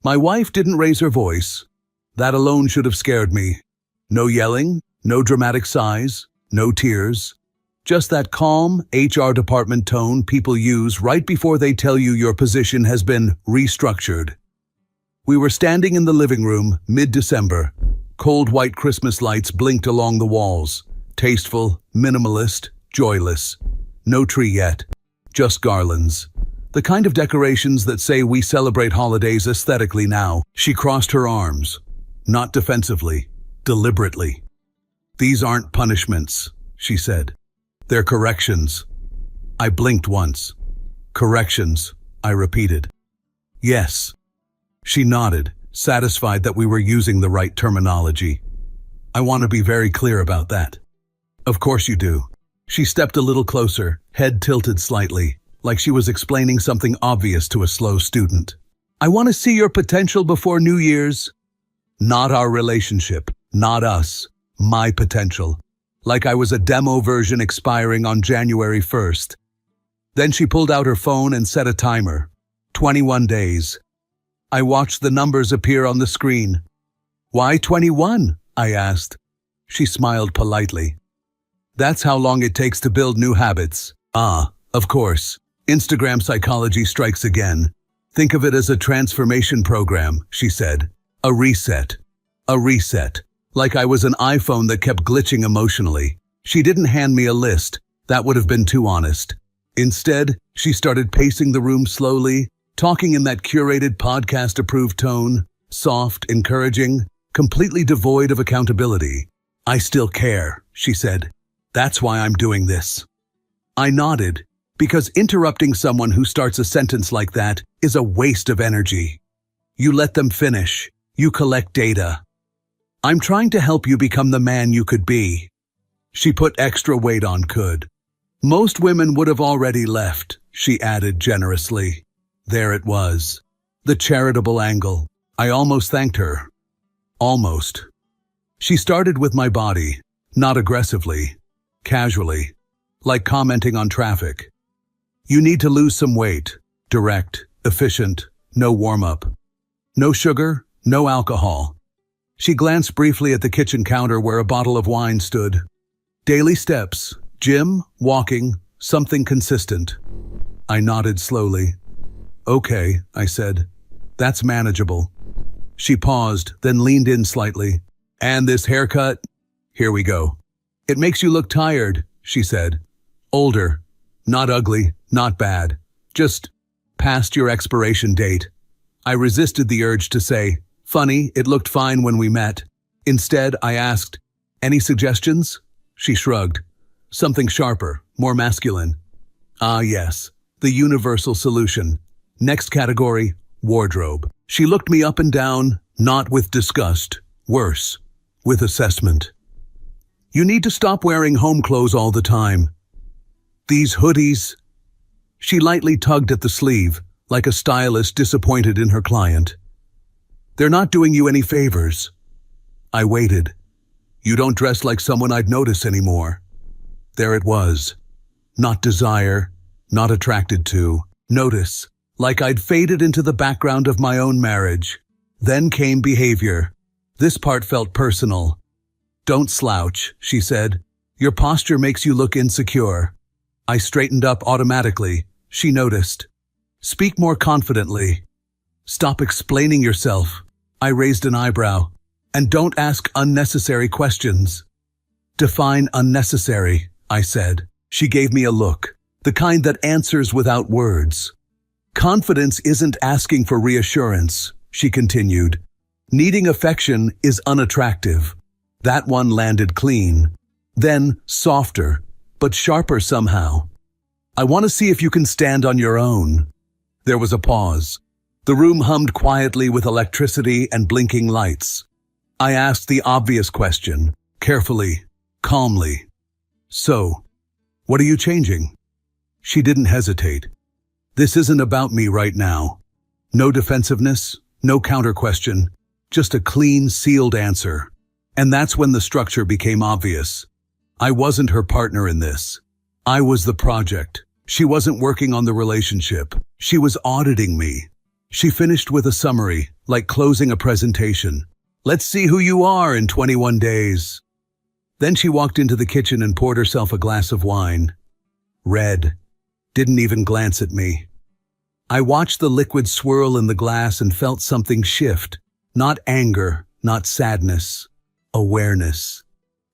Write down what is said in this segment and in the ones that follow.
My wife didn't raise her voice. That alone should have scared me. No yelling, no dramatic sighs, no tears. Just that calm HR department tone people use right before they tell you your position has been restructured. We were standing in the living room, mid-December. Cold white Christmas lights blinked along the walls. Tasteful, minimalist, joyless. No tree yet, just garlands. The kind of decorations that say we celebrate holidays aesthetically now. She crossed her arms, not defensively, deliberately. "These aren't punishments," she said. "They're corrections." I blinked once. "Corrections," I repeated. "Yes." She nodded, satisfied that we were using the right terminology. "I want to be very clear about that." "Of course you do." She stepped a little closer, head tilted slightly, like she was explaining something obvious to a slow student. "I want to see your potential before New Year's." Not our relationship, not us, my potential. Like I was a demo version expiring on January 1st. Then she pulled out her phone and set a timer. 21 days. I watched the numbers appear on the screen. "Why 21?" I asked. She smiled politely. "That's how long it takes to build new habits." "Ah, of course. Instagram psychology strikes again. Think of it as a transformation program," she said. "A reset. A reset. Like I was an iPhone that kept glitching emotionally. She didn't hand me a list. That would have been too honest. Instead, she started pacing the room slowly, talking in that curated podcast-approved tone, soft, encouraging, completely devoid of accountability. "I still care," she said. "That's why I'm doing this." I nodded, because interrupting someone who starts a sentence like that is a waste of energy. You let them finish. You collect data. "I'm trying to help you become the man you could be." She put extra weight on could. "Most women would have already left," she added generously. There it was. The charitable angle. I almost thanked her. Almost. She started with my body, not aggressively, casually, like commenting on traffic. "You need to lose some weight. Direct, efficient, no warm-up. No sugar, no alcohol." She glanced briefly at the kitchen counter where a bottle of wine stood. "Daily steps, gym, walking, something consistent." I nodded slowly. "Okay," I said. "That's manageable." She paused, then leaned in slightly. "And this haircut? Here we go." "It makes you look tired," she said. "Older. Not ugly, not bad. Just past your expiration date." I resisted the urge to say, "Funny, it looked fine when we met." Instead, I asked, "Any suggestions?" She shrugged. "Something sharper, more masculine." "Ah, yes. The universal solution. Next category, wardrobe." She looked me up and down, not with disgust. Worse, with assessment. "You need to stop wearing home clothes all the time. These hoodies." She lightly tugged at the sleeve, like a stylist disappointed in her client. "They're not doing you any favors." I waited. "You don't dress like someone I'd notice anymore." There it was. Not desire, not attracted to. Notice, like I'd faded into the background of my own marriage. Then came behavior. This part felt personal. "Don't slouch," she said. "Your posture makes you look insecure." I straightened up automatically. She noticed. "Speak more confidently." "Stop explaining yourself." I raised an eyebrow. "And don't ask unnecessary questions." "Define unnecessary," I said. She gave me a look, the kind that answers without words. "Confidence isn't asking for reassurance," she continued. "Needing affection is unattractive." That one landed clean. Then, softer, but sharper somehow. "I want to see if you can stand on your own." There was a pause. The room hummed quietly with electricity and blinking lights. I asked the obvious question, carefully, calmly. "So, what are you changing?" She didn't hesitate. "This isn't about me right now." No defensiveness, no counter-question, just a clean, sealed answer. And that's when the structure became obvious. I wasn't her partner in this. I was the project. She wasn't working on the relationship. She was auditing me. She finished with a summary, like closing a presentation. Let's see who you are in 21 days. Then she walked into the kitchen and poured herself a glass of wine. Red. Didn't even glance at me. I watched the liquid swirl in the glass and felt something shift. Not anger, not sadness. Awareness.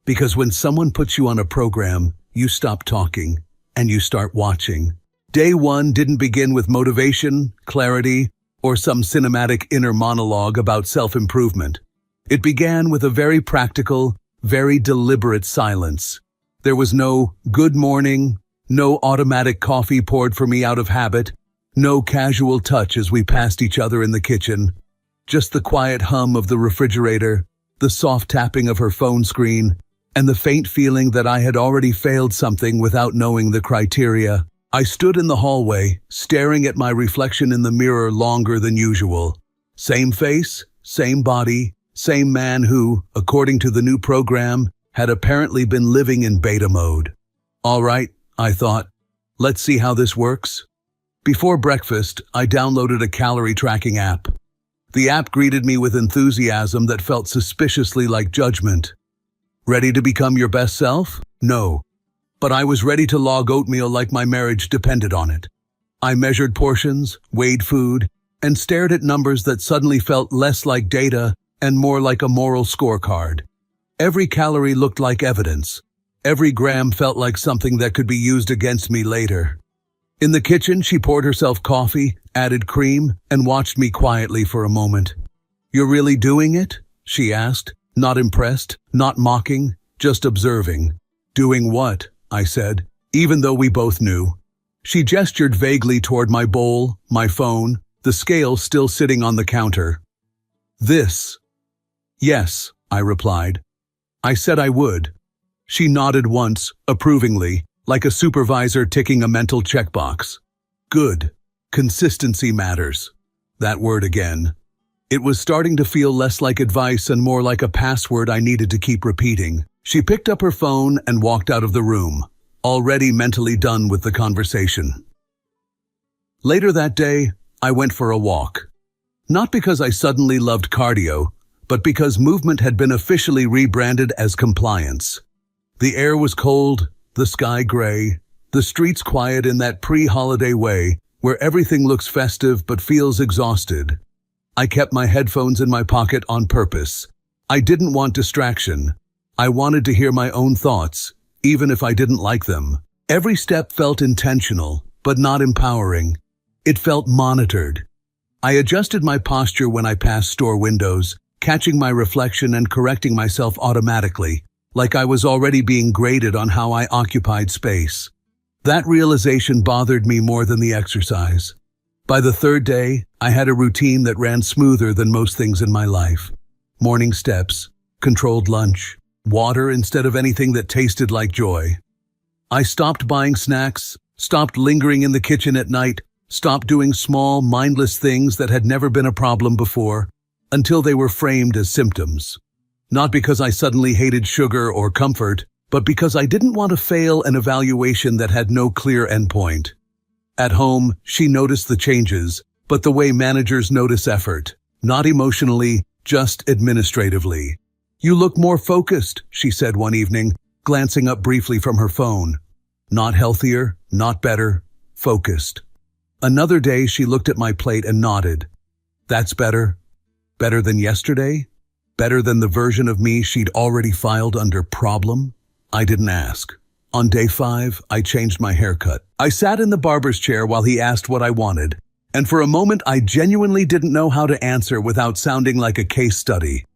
Because when someone puts you on a program, you stop talking and you start watching. Day one didn't begin with motivation, clarity, or some cinematic inner monologue about self-improvement. It began with a very practical, very deliberate silence. There was no good morning, no automatic coffee poured for me out of habit, no casual touch as we passed each other in the kitchen. Just the quiet hum of the refrigerator, the soft tapping of her phone screen, and the faint feeling that I had already failed something without knowing the criteria. I stood in the hallway, staring at my reflection in the mirror longer than usual. Same face, same body, same man who, according to the new program, had apparently been living in beta mode. All right, I thought, let's see how this works. Before breakfast, I downloaded a calorie tracking app. The app greeted me with enthusiasm that felt suspiciously like judgment. Ready to become your best self? No. But I was ready to log oatmeal like my marriage depended on it. I measured portions, weighed food, and stared at numbers that suddenly felt less like data and more like a moral scorecard. Every calorie looked like evidence. Every gram felt like something that could be used against me later. In the kitchen, she poured herself coffee, added cream, and watched me quietly for a moment. "You're really doing it?" she asked, not impressed, not mocking, just observing. "Doing what?" I said, even though we both knew. She gestured vaguely toward my bowl, my phone, the scale still sitting on the counter. "This." "Yes," I replied. I said I would. She nodded once, approvingly, like a supervisor ticking a mental checkbox. Good. Consistency matters. That word again. It was starting to feel less like advice and more like a password I needed to keep repeating. She picked up her phone and walked out of the room, already mentally done with the conversation. Later that day, I went for a walk. Not because I suddenly loved cardio, but because movement had been officially rebranded as compliance. The air was cold, the sky gray, the streets quiet in that pre-holiday way, where everything looks festive but feels exhausted. I kept my headphones in my pocket on purpose. I didn't want distraction. I wanted to hear my own thoughts, even if I didn't like them. Every step felt intentional, but not empowering. It felt monitored. I adjusted my posture when I passed store windows, catching my reflection and correcting myself automatically, like I was already being graded on how I occupied space. That realization bothered me more than the exercise. By the third day, I had a routine that ran smoother than most things in my life. Morning steps, controlled lunch, water instead of anything that tasted like joy. I stopped buying snacks, stopped lingering in the kitchen at night, stopped doing small, mindless things that had never been a problem before, until they were framed as symptoms. Not because I suddenly hated sugar or comfort, but because I didn't want to fail an evaluation that had no clear endpoint. At home, she noticed the changes, but the way managers notice effort, not emotionally, just administratively. "You look more focused," she said one evening, glancing up briefly from her phone. Not healthier, not better, focused. Another day, she looked at my plate and nodded. "That's better. Better than yesterday? Better than the version of me she'd already filed under problem?" I didn't ask. On day 5, I changed my haircut. I sat in the barber's chair while he asked what I wanted, and for a moment I genuinely didn't know how to answer without sounding like a case study.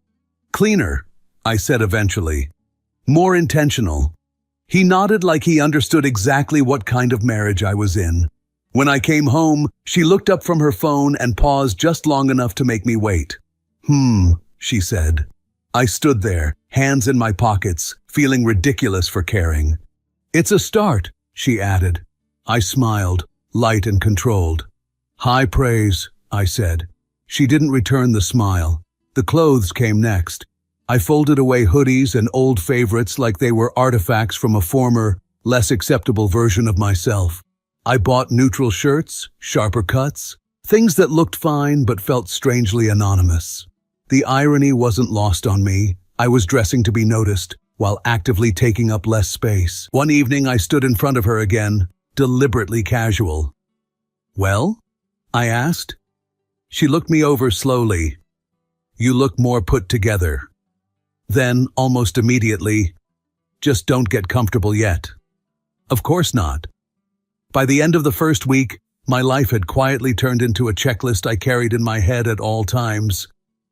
"Cleaner," I said eventually. "More intentional." He nodded like he understood exactly what kind of marriage I was in. When I came home, she looked up from her phone and paused just long enough to make me wait. She said. I stood there, hands in my pockets, feeling ridiculous for caring. "It's a start," she added. I smiled, light and controlled. "High praise," I said. She didn't return the smile. The clothes came next. I folded away hoodies and old favorites like they were artifacts from a former, less acceptable version of myself. I bought neutral shirts, sharper cuts, Things that looked fine but felt strangely anonymous. The irony wasn't lost on me. I was dressing to be noticed, while actively taking up less space. One evening I stood in front of her again, deliberately casual. "Well?" I asked. She looked me over slowly. "You look more put together." Then, almost immediately, "Just don't get comfortable yet." Of course not. By the end of the first week, my life had quietly turned into a checklist I carried in my head at all times.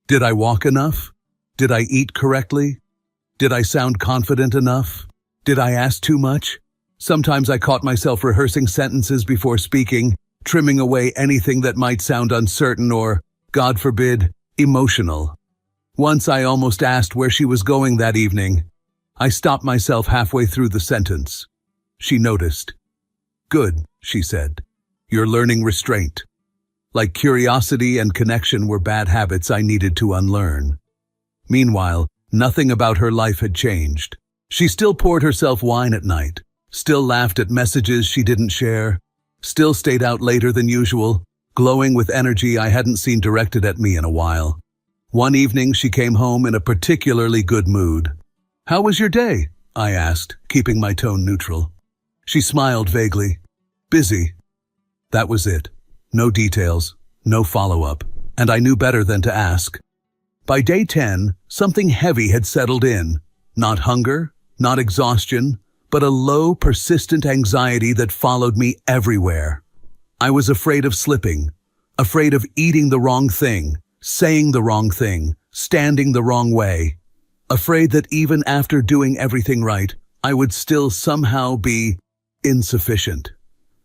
Did I walk enough? Did I eat correctly? Did I sound confident enough? Did I ask too much? Sometimes I caught myself rehearsing sentences before speaking, trimming away anything that might sound uncertain or, God forbid, emotional. Once I almost asked where she was going that evening. I stopped myself halfway through the sentence. She noticed. "Good," she said. "You're learning restraint." Like curiosity and connection were bad habits I needed to unlearn. Meanwhile, nothing about her life had changed. She still poured herself wine at night, still laughed at messages she didn't share, still stayed out later than usual, glowing with energy I hadn't seen directed at me in a while. One evening she came home in a particularly good mood. "How was your day?" I asked, keeping my tone neutral. She smiled vaguely. "Busy." That was it. No details, no follow-up, and I knew better than to ask. By day 10, something heavy had settled in. Not hunger, not exhaustion, but a low, persistent anxiety that followed me everywhere. I was afraid of slipping, afraid of eating the wrong thing, saying the wrong thing, standing the wrong way, afraid that even after doing everything right, I would still somehow be insufficient.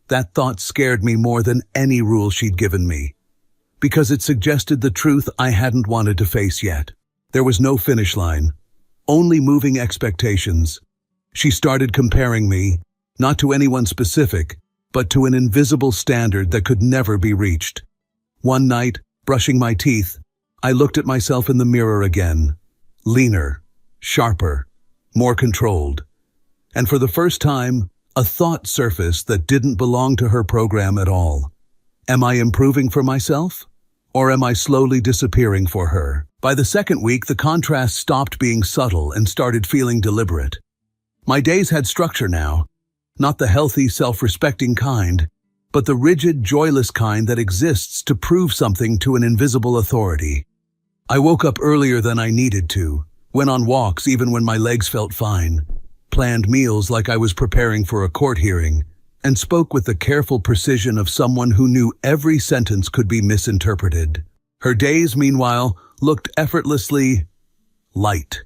That thought scared me more than any rule she'd given me, because it suggested the truth I hadn't wanted to face yet. There was no finish line, only moving expectations. She started comparing me, not to anyone specific, but to an invisible standard that could never be reached. One night, brushing my teeth, I looked at myself in the mirror again. Leaner, sharper, more controlled. And for the first time, a thought surfaced that didn't belong to her program at all. Am I improving for myself? Or am I slowly disappearing for her? By the second week, the contrast stopped being subtle and started feeling deliberate. My days had structure now, not the healthy, self-respecting kind, but the rigid, joyless kind that exists to prove something to an invisible authority. I woke up earlier than I needed to, went on walks even when my legs felt fine, planned meals like I was preparing for a court hearing, and spoke with the careful precision of someone who knew every sentence could be misinterpreted. Her days, meanwhile, looked effortlessly light.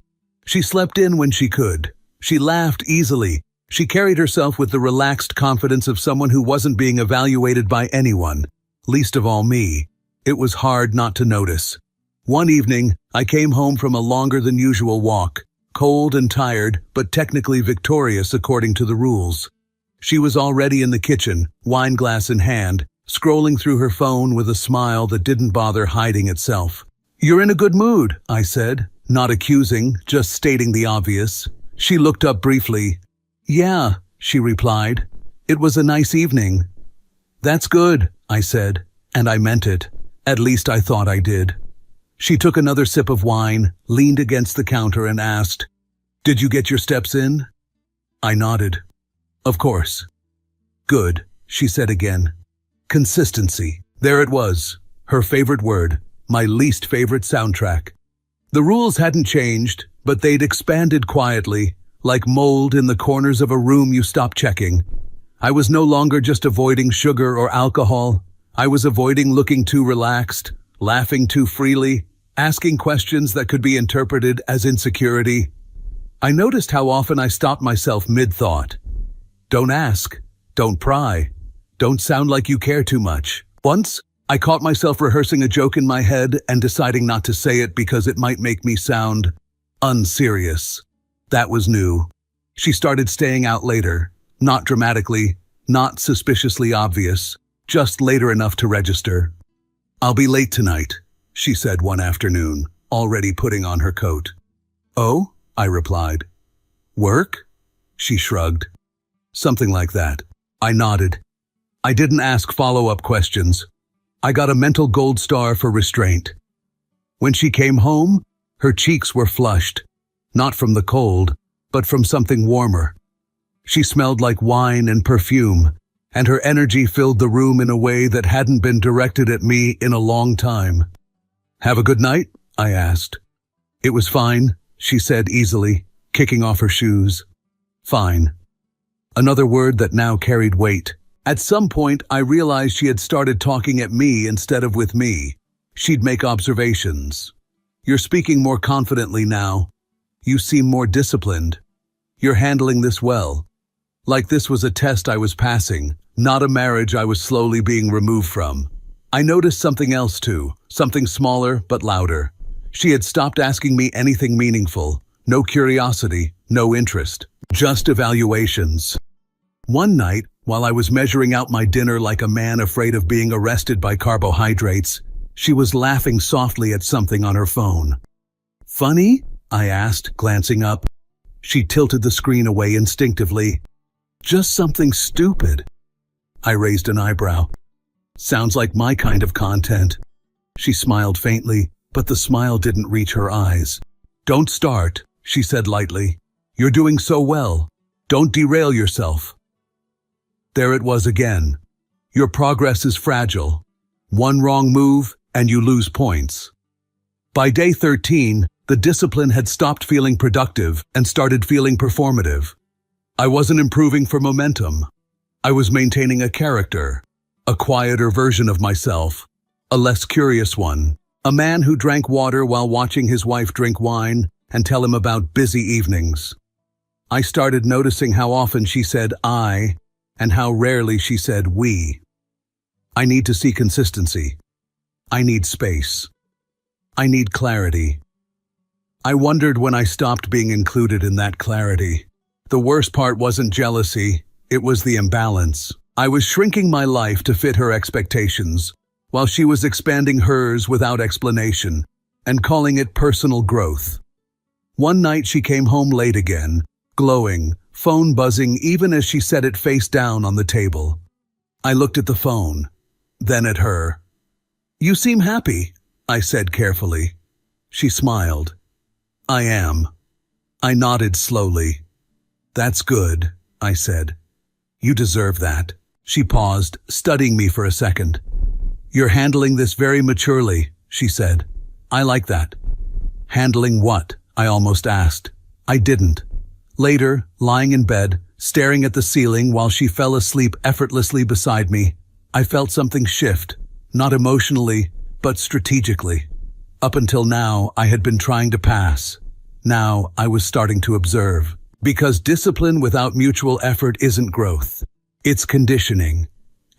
She slept in when she could. She laughed easily. She carried herself with the relaxed confidence of someone who wasn't being evaluated by anyone, least of all me. It was hard not to notice. One evening, I came home from a longer than usual walk, cold and tired, but technically victorious according to the rules. She was already in the kitchen, wine glass in hand, scrolling through her phone with a smile that didn't bother hiding itself. "You're in a good mood," I said, not accusing, just stating the obvious. She looked up briefly. "Yeah," she replied. "It was a nice evening." "That's good," I said, and I meant it. At least I thought I did. She took another sip of wine, leaned against the counter and asked, "Did you get your steps in?" I nodded. "Of course." "Good," she said again. Consistency. There it was, her favorite word, my least favorite soundtrack. The rules hadn't changed, but they'd expanded quietly, like mold in the corners of a room you stop checking. I was no longer just avoiding sugar or alcohol. I was avoiding looking too relaxed, laughing too freely, asking questions that could be interpreted as insecurity. I noticed how often I stopped myself mid-thought. Don't ask, don't pry, don't sound like you care too much. Once, I caught myself rehearsing a joke in my head and deciding not to say it because it might make me sound unserious. That was new. She started staying out later, not dramatically, not suspiciously obvious, just later enough to register. "I'll be late tonight," she said one afternoon, already putting on her coat. "Oh?" I replied. "Work?" She shrugged. "Something like that." I nodded. I didn't ask follow-up questions. I got a mental gold star for restraint. When she came home, her cheeks were flushed, not from the cold, but from something warmer. She smelled like wine and perfume, and her energy filled the room in a way that hadn't been directed at me in a long time. "Have a good night?" I asked. "It was fine," she said easily, kicking off her shoes. "Fine." Another word that now carried weight. At some point, I realized she had started talking at me instead of with me. She'd make observations. "You're speaking more confidently now. You seem more disciplined. You're handling this well." Like this was a test I was passing, not a marriage I was slowly being removed from. I noticed something else too, something smaller but louder. She had stopped asking me anything meaningful. No curiosity, no interest, just evaluations. One night, while I was measuring out my dinner like a man afraid of being arrested by carbohydrates, she was laughing softly at something on her phone. "Funny?" I asked, glancing up. She tilted the screen away instinctively. "Just something stupid." I raised an eyebrow. "Sounds like my kind of content." She smiled faintly, but the smile didn't reach her eyes. "Don't start," she said lightly. "You're doing so well. Don't derail yourself." There it was again. Your progress is fragile. One wrong move, and you lose points. By day 13, the discipline had stopped feeling productive and started feeling performative. I wasn't improving for momentum. I was maintaining a character, a quieter version of myself, a less curious one, a man who drank water while watching his wife drink wine and tell him about busy evenings. I started noticing how often she said "I" and how rarely she said "we." I need to see consistency. I need space. I need clarity. I wondered when I stopped being included in that clarity. The worst part wasn't jealousy, it was the imbalance. I was shrinking my life to fit her expectations, while she was expanding hers without explanation, and calling it personal growth. One night she came home late again, glowing, phone buzzing even as she set it face down on the table. I looked at the phone, then at her. "You seem happy," I said carefully. She smiled. "I am." I nodded slowly. "That's good," I said. "You deserve that." She paused, studying me for a second. "You're handling this very maturely," she said. "I like that." "Handling what?" I almost asked. I didn't. Later, lying in bed, staring at the ceiling while she fell asleep effortlessly beside me, I felt something shift, not emotionally, but strategically. Up until now, I had been trying to pass. Now, I was starting to observe. Because discipline without mutual effort isn't growth. It's conditioning.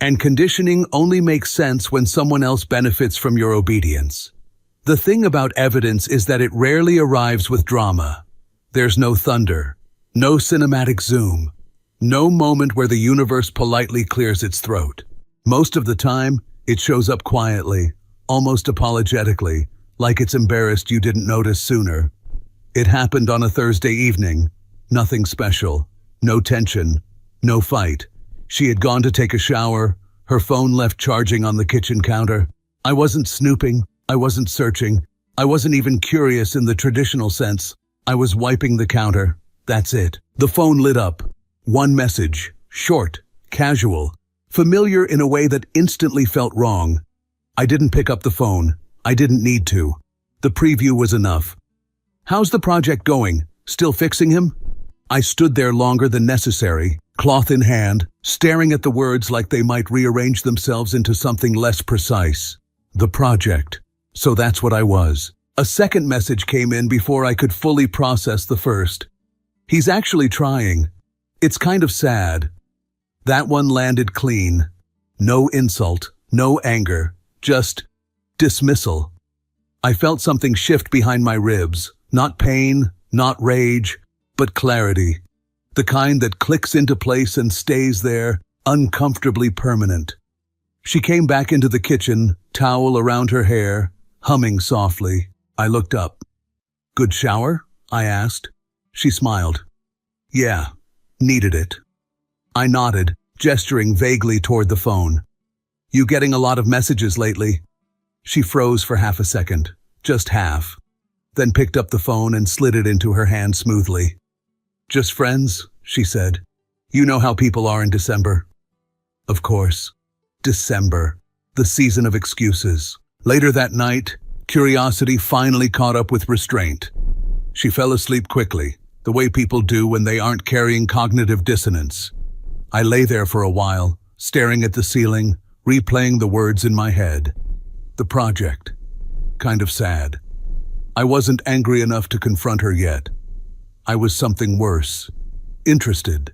And conditioning only makes sense when someone else benefits from your obedience. The thing about evidence is that it rarely arrives with drama. There's no thunder, no cinematic zoom, no moment where the universe politely clears its throat. Most of the time, it shows up quietly, almost apologetically, like it's embarrassed you didn't notice sooner. It happened on a Thursday evening. Nothing special, no tension, no fight. She had gone to take a shower, her phone left charging on the kitchen counter. I wasn't snooping, I wasn't searching, I wasn't even curious in the traditional sense. I was wiping the counter, that's it. The phone lit up. One message, short, casual, familiar in a way that instantly felt wrong. I didn't pick up the phone, I didn't need to. The preview was enough. "How's the project going? Still fixing him?" I stood there longer than necessary, cloth in hand, staring at the words like they might rearrange themselves into something less precise. The project. So that's what I was. A second message came in before I could fully process the first. "He's actually trying. It's kind of sad." That one landed clean. No insult, no anger, just dismissal. I felt something shift behind my ribs, not pain, not rage, but clarity, the kind that clicks into place and stays there, uncomfortably permanent. She came back into the kitchen, towel around her hair, humming softly. I looked up. "Good shower?" I asked. She smiled. "Yeah, needed it." I nodded, gesturing vaguely toward the phone. You getting a lot of messages lately?" She froze for half a second, just half, then picked up the phone and slid it into her hand smoothly. "Just friends," she said. "You know how people are in December." Of course. December, the season of excuses. Later that night, curiosity finally caught up with restraint. She fell asleep quickly, the way people do when they aren't carrying cognitive dissonance. I lay there for a while, staring at the ceiling, replaying the words in my head. The project. Kind of sad. I wasn't angry enough to confront her yet. I was something worse. Interested.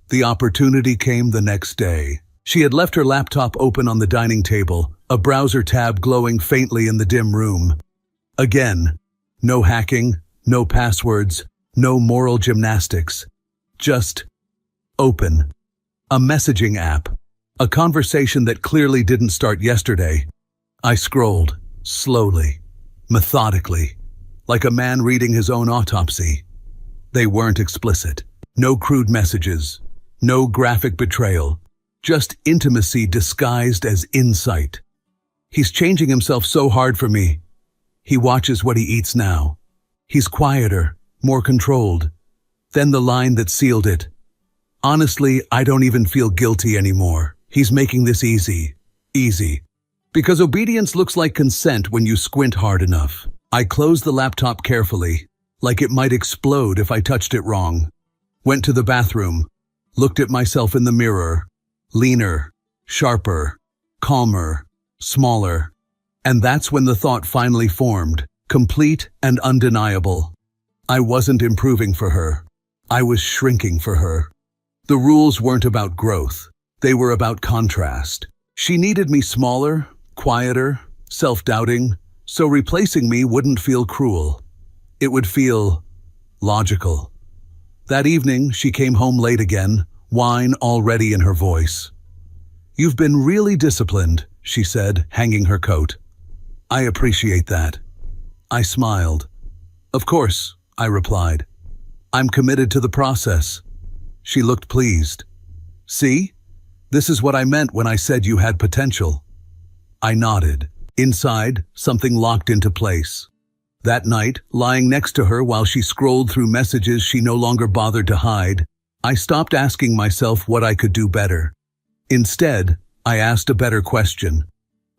The opportunity came the next day. She had left her laptop open on the dining table, a browser tab glowing faintly in the dim room. Again, no hacking, no passwords, no moral gymnastics. Just open. A messaging app. A conversation that clearly didn't start yesterday. I scrolled, slowly, methodically, like a man reading his own autopsy. They weren't explicit. No crude messages. No graphic betrayal. Just intimacy disguised as insight. He's changing himself so hard for me. He watches what he eats now. He's quieter, more controlled. Then the line that sealed it. Honestly, I don't even feel guilty anymore. He's making this easy. Easy. Because obedience looks like consent when you squint hard enough. I closed the laptop carefully, like it might explode if I touched it wrong. Went to the bathroom, looked at myself in the mirror. Leaner, sharper, calmer, smaller. And that's when the thought finally formed, complete and undeniable. I wasn't improving for her. I was shrinking for her. The rules weren't about growth. They were about contrast. She needed me smaller, quieter, self-doubting, so replacing me wouldn't feel cruel. It would feel logical. That evening, she came home late again, wine already in her voice. "You've been really disciplined," she said, hanging her coat. "I appreciate that." I smiled. "Of course," I replied. "I'm committed to the process." She looked pleased. "See? This is what I meant when I said you had potential." I nodded. Inside, something locked into place. That night, lying next to her while she scrolled through messages she no longer bothered to hide, I stopped asking myself what I could do better. Instead, I asked a better question.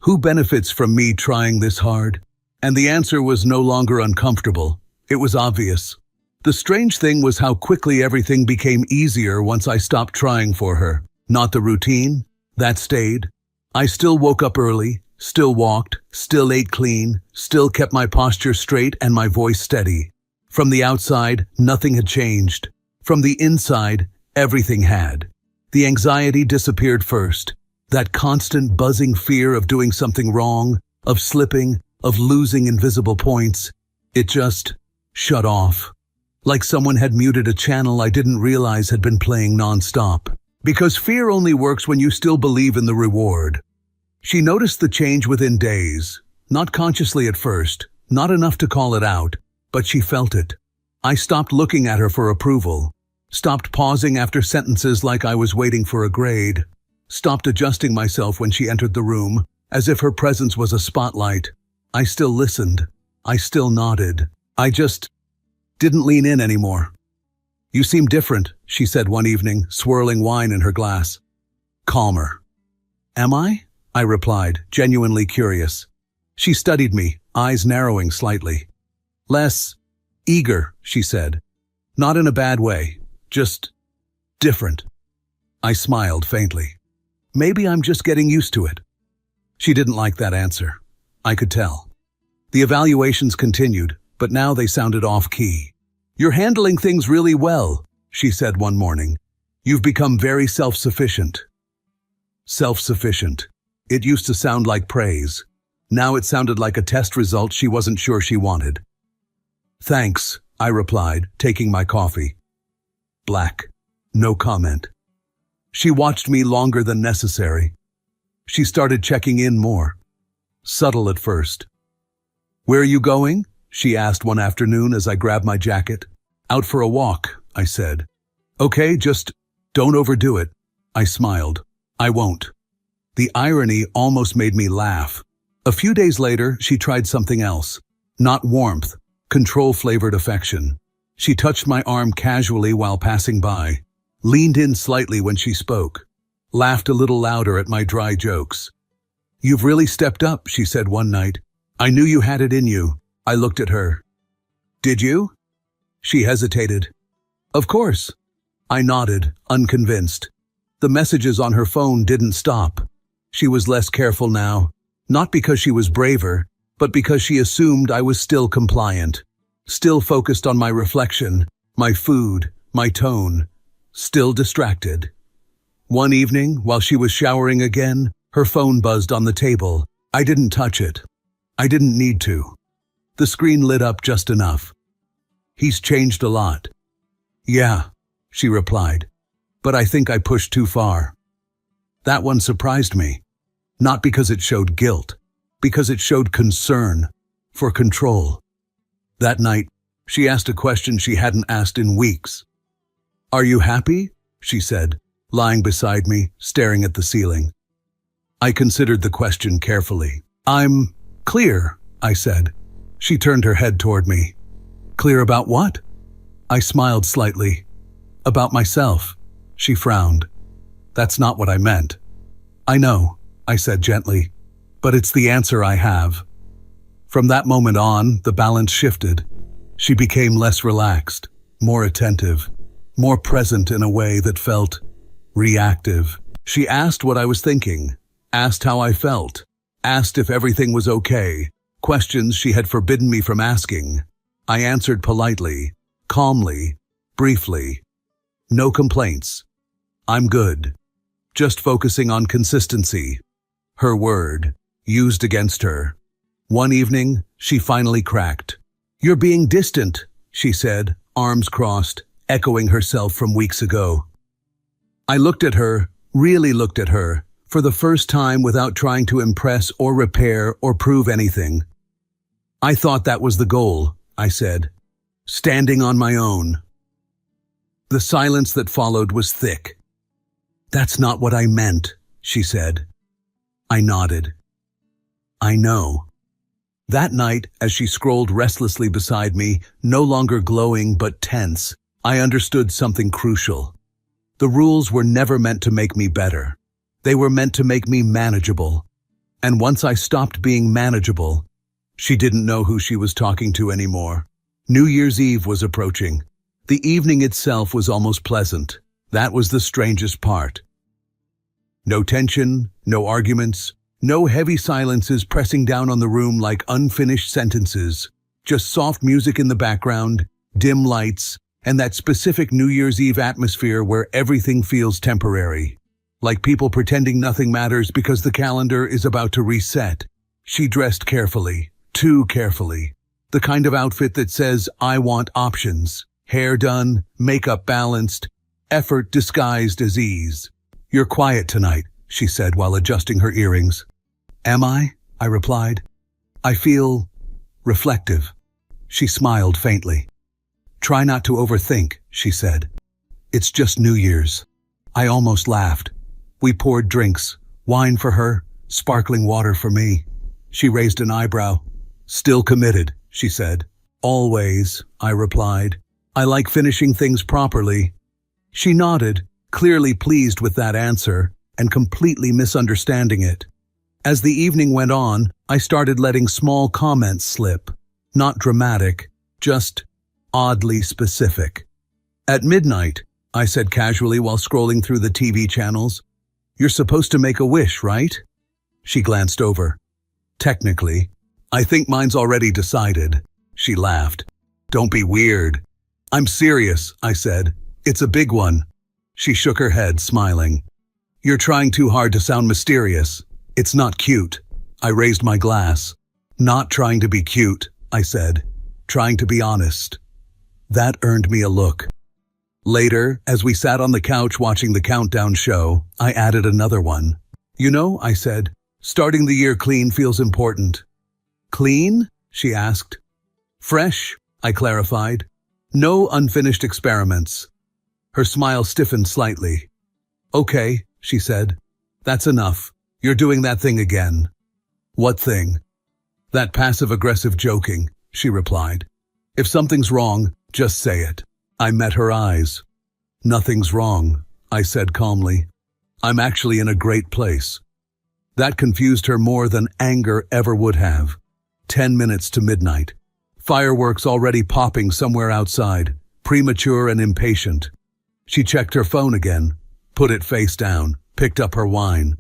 Who benefits from me trying this hard? And the answer was no longer uncomfortable. It was obvious. The strange thing was how quickly everything became easier once I stopped trying for her. Not the routine. That stayed. I still woke up early, still walked, still ate clean, still kept my posture straight and my voice steady. From the outside, nothing had changed. From the inside, everything had. The anxiety disappeared first. That constant buzzing fear of doing something wrong, of slipping, of losing invisible points. It just shut off. Like someone had muted a channel I didn't realize had been playing nonstop. Because fear only works when you still believe in the reward. She noticed the change within days. Not consciously at first, not enough to call it out, but she felt it. I stopped looking at her for approval. Stopped pausing after sentences like I was waiting for a grade. Stopped adjusting myself when she entered the room, as if her presence was a spotlight. I still listened. I still nodded. I just didn't lean in anymore. "You seem different," she said one evening, swirling wine in her glass. Calmer. "Am I?" I replied, genuinely curious. She studied me, eyes narrowing slightly. "Less eager," she said. "Not in a bad way, just different." I smiled faintly. "Maybe I'm just getting used to it." She didn't like that answer. I could tell. The evaluations continued, but now they sounded off-key. "You're handling things really well," she said one morning. "You've become very self-sufficient." Self-sufficient. It used to sound like praise. Now it sounded like a test result she wasn't sure she wanted. "Thanks," I replied, taking my coffee. Black. No comment. She watched me longer than necessary. She started checking in more. Subtle at first. "Where are you going?" she asked one afternoon as I grabbed my jacket. "Out for a walk," I said. "Okay, just don't overdo it." I smiled. "I won't." The irony almost made me laugh. A few days later, she tried something else. Not warmth, control-flavored affection. She touched my arm casually while passing by, leaned in slightly when she spoke, laughed a little louder at my dry jokes. "You've really stepped up," she said one night. "I knew you had it in you." I looked at her. "Did you?" She hesitated. "Of course." I nodded, unconvinced. The messages on her phone didn't stop. She was less careful now, not because she was braver, but because she assumed I was still compliant, still focused on my reflection, my food, my tone, still distracted. One evening, while she was showering again, her phone buzzed on the table. I didn't touch it. I didn't need to. The screen lit up just enough. "He's changed a lot." "Yeah," she replied, "but I think I pushed too far." That one surprised me. Not because it showed guilt, because it showed concern for control. That night, she asked a question she hadn't asked in weeks. "Are you happy?" she said, lying beside me, staring at the ceiling. I considered the question carefully. "I'm clear," I said. She turned her head toward me. "Clear about what?" I smiled slightly. "About myself." She frowned. "That's not what I meant." "I know," I said gently, "but it's the answer I have." From that moment on, the balance shifted. She became less relaxed, more attentive, more present in a way that felt reactive. She asked what I was thinking, asked how I felt, asked if everything was okay, questions she had forbidden me from asking. I answered politely, calmly, briefly. No complaints. "I'm good." Just focusing on consistency. Her word, used against her. One evening, she finally cracked. "You're being distant," she said, arms crossed, echoing herself from weeks ago. I looked at her, really looked at her, for the first time without trying to impress or repair or prove anything. "I thought that was the goal," I said, standing on my own. The silence that followed was thick. "That's not what I meant," she said. I nodded. "I know." That night, as she scrolled restlessly beside me, no longer glowing but tense, I understood something crucial. The rules were never meant to make me better. They were meant to make me manageable. And once I stopped being manageable, she didn't know who she was talking to anymore. New Year's Eve was approaching. The evening itself was almost pleasant. That was the strangest part. No tension, no arguments, no heavy silences pressing down on the room like unfinished sentences. Just soft music in the background, dim lights, and that specific New Year's Eve atmosphere where everything feels temporary. Like people pretending nothing matters because the calendar is about to reset. She dressed carefully, too carefully. The kind of outfit that says, "I want options." Hair done, makeup balanced, effort disguised as ease. "You're quiet tonight," she said while adjusting her earrings. "Am I?" I replied. "I feel reflective." She smiled faintly. "Try not to overthink," she said. "It's just New Year's." I almost laughed. We poured drinks, wine for her, sparkling water for me. She raised an eyebrow. "Still committed," she said. "Always," I replied. "I like finishing things properly." She nodded, clearly pleased with that answer, and completely misunderstanding it. As the evening went on, I started letting small comments slip. Not dramatic, just oddly specific. At midnight, I said casually while scrolling through the TV channels, "You're supposed to make a wish, right?" She glanced over. "Technically. I think mine's already decided." She laughed. "Don't be weird." "I'm serious," I said. "It's a big one." She shook her head, smiling. "You're trying too hard to sound mysterious. It's not cute." I raised my glass. "Not trying to be cute," I said. "Trying to be honest." That earned me a look. Later, as we sat on the couch watching the countdown show, I added another one. "You know," I said, "starting the year clean feels important." "Clean?" she asked. "Fresh," I clarified. "No unfinished experiments." Her smile stiffened slightly. "Okay," she said. "That's enough. You're doing that thing again. What thing? That passive-aggressive joking, she replied. If something's wrong, just say it. I met her eyes. Nothing's wrong, I said calmly. I'm actually in a great place. That confused her more than anger ever would have. 10 minutes to midnight. Fireworks already popping somewhere outside, premature and impatient. She checked her phone again, put it face down, picked up her wine.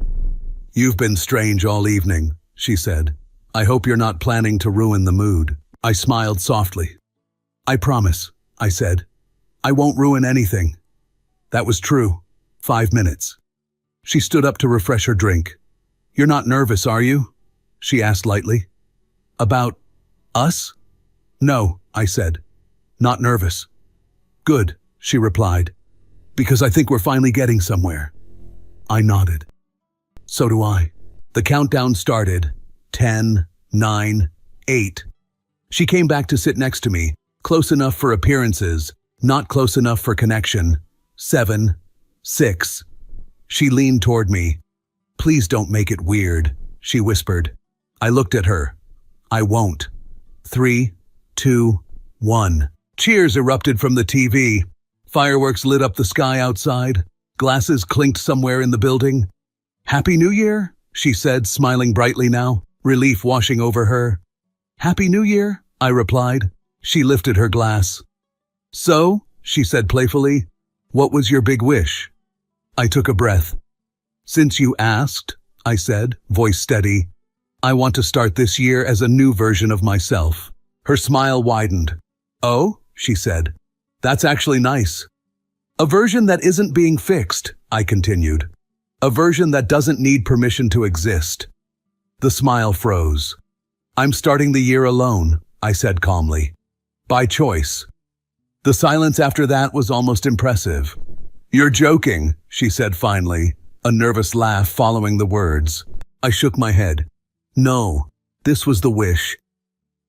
You've been strange all evening, she said. I hope you're not planning to ruin the mood. I smiled softly. I promise, I said. I won't ruin anything. That was true. 5 minutes. She stood up to refresh her drink. You're not nervous, are you? She asked lightly. About us? No, I said. Not nervous. Good, she replied. Because I think we're finally getting somewhere. I nodded. So do I. The countdown started. 10, 9, 8. She came back to sit next to me, close enough for appearances, not close enough for connection. 7, 6. She leaned toward me. Please don't make it weird, she whispered. I looked at her. I won't. 3, 2, 1. Cheers erupted from the TV. Fireworks lit up the sky outside. Glasses clinked somewhere in the building. Happy New Year, she said, smiling brightly now, relief washing over her. Happy New Year, I replied. She lifted her glass. So, she said playfully, what was your big wish? I took a breath. Since you asked, I said, voice steady, I want to start this year as a new version of myself. Her smile widened. Oh, she said, that's actually nice. A version that isn't being fixed, I continued. A version that doesn't need permission to exist. The smile froze. I'm starting the year alone, I said calmly. By choice. The silence after that was almost impressive. You're joking, she said finally, a nervous laugh following the words. I shook my head. No, this was the wish.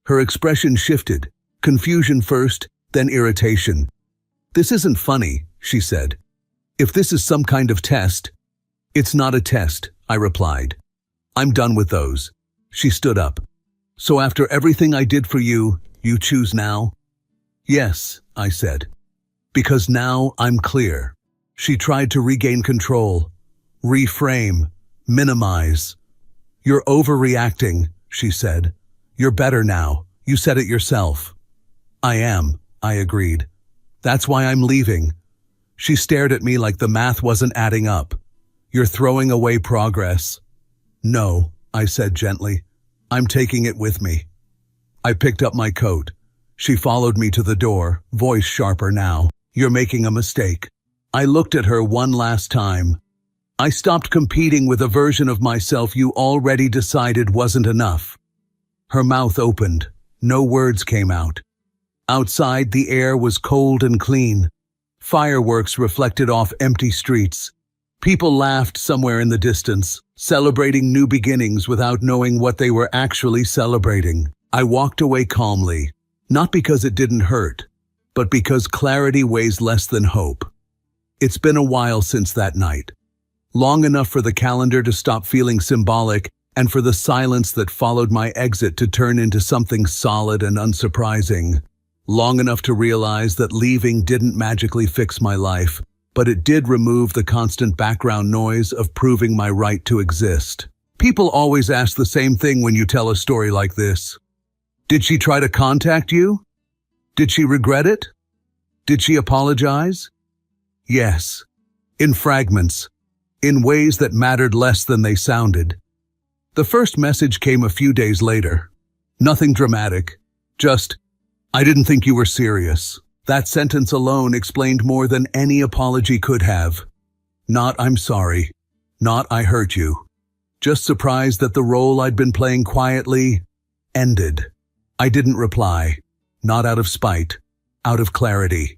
Her expression shifted, confusion first, then irritation. This isn't funny, she said. If this is some kind of test. It's not a test, I replied. I'm done with those. She stood up. So after everything I did for you, you choose now? Yes, I said. Because now I'm clear. She tried to regain control, reframe, minimize. You're overreacting, she said. You're better now. You said it yourself. I am, I agreed. That's why I'm leaving. She stared at me like the math wasn't adding up. You're throwing away progress. No, I said gently. I'm taking it with me. I picked up my coat. She followed me to the door, voice sharper now. You're making a mistake. I looked at her one last time. I stopped competing with a version of myself you already decided wasn't enough. Her mouth opened. No words came out. Outside, the air was cold and clean. Fireworks reflected off empty streets. People laughed somewhere in the distance, celebrating new beginnings without knowing what they were actually celebrating. I walked away calmly, not because it didn't hurt, but because clarity weighs less than hope. It's been a while since that night. Long enough for the calendar to stop feeling symbolic and for the silence that followed my exit to turn into something solid and unsurprising. Long enough to realize that leaving didn't magically fix my life, but it did remove the constant background noise of proving my right to exist. People always ask the same thing when you tell a story like this. Did she try to contact you? Did she regret it? Did she apologize? Yes. In fragments. In ways that mattered less than they sounded. The first message came a few days later. Nothing dramatic. Just, I didn't think you were serious. That sentence alone explained more than any apology could have. Not I'm sorry. Not I hurt you. Just surprised that the role I'd been playing quietly ended. I didn't reply. Not out of spite. Out of clarity.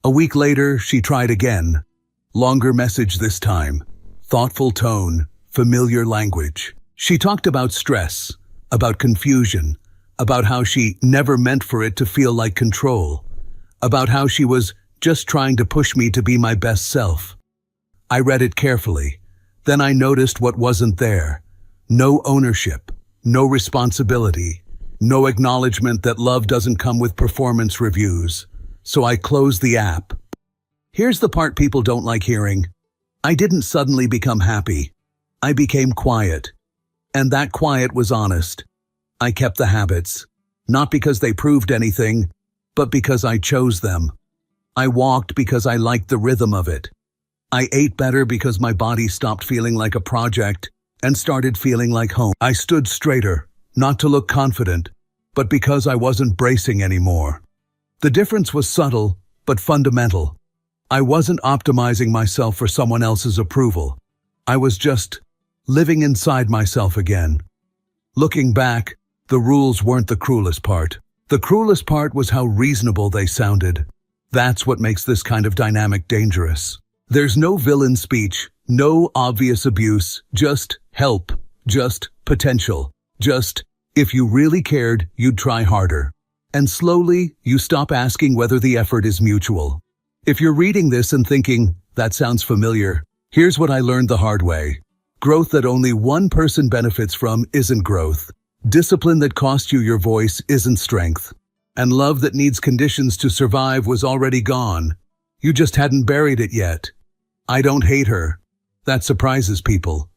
A week later, she tried again. Longer message this time. Thoughtful tone. Familiar language. She talked about stress. About confusion. About how she never meant for it to feel like control. About how she was just trying to push me to be my best self. I read it carefully. Then I noticed what wasn't there. No ownership, no responsibility, no acknowledgement that love doesn't come with performance reviews. So I closed the app. Here's the part people don't like hearing. I didn't suddenly become happy. I became quiet. And that quiet was honest. I kept the habits, not because they proved anything, but because I chose them. I walked because I liked the rhythm of it. I ate better because my body stopped feeling like a project and started feeling like home. I stood straighter, not to look confident, but because I wasn't bracing anymore. The difference was subtle, but fundamental. I wasn't optimizing myself for someone else's approval. I was just living inside myself again. Looking back, the rules weren't the cruelest part. The cruelest part was how reasonable they sounded. That's what makes this kind of dynamic dangerous. There's no villain speech, no obvious abuse, just help, just potential, just if you really cared, you'd try harder. And slowly, you stop asking whether the effort is mutual. If you're reading this and thinking, that sounds familiar, here's what I learned the hard way. Growth that only one person benefits from isn't growth. Discipline that cost you your voice isn't strength. And love that needs conditions to survive was already gone. You just hadn't buried it yet. I don't hate her. That surprises people.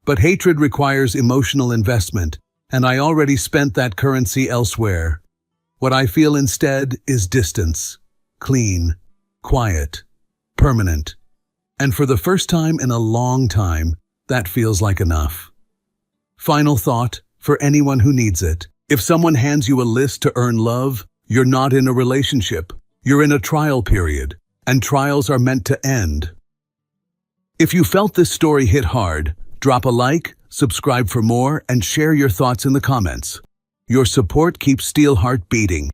But hatred requires emotional investment, and I already spent that currency elsewhere. What I feel instead is distance. Clean, quiet, permanent. And for the first time in a long time, that feels like enough. Final thought, for anyone who needs it. If someone hands you a list to earn love, you're not in a relationship. You're in a trial period, and trials are meant to end. If you felt this story hit hard, drop a like, subscribe for more, and share your thoughts in the comments. Your support keeps Steelheart beating.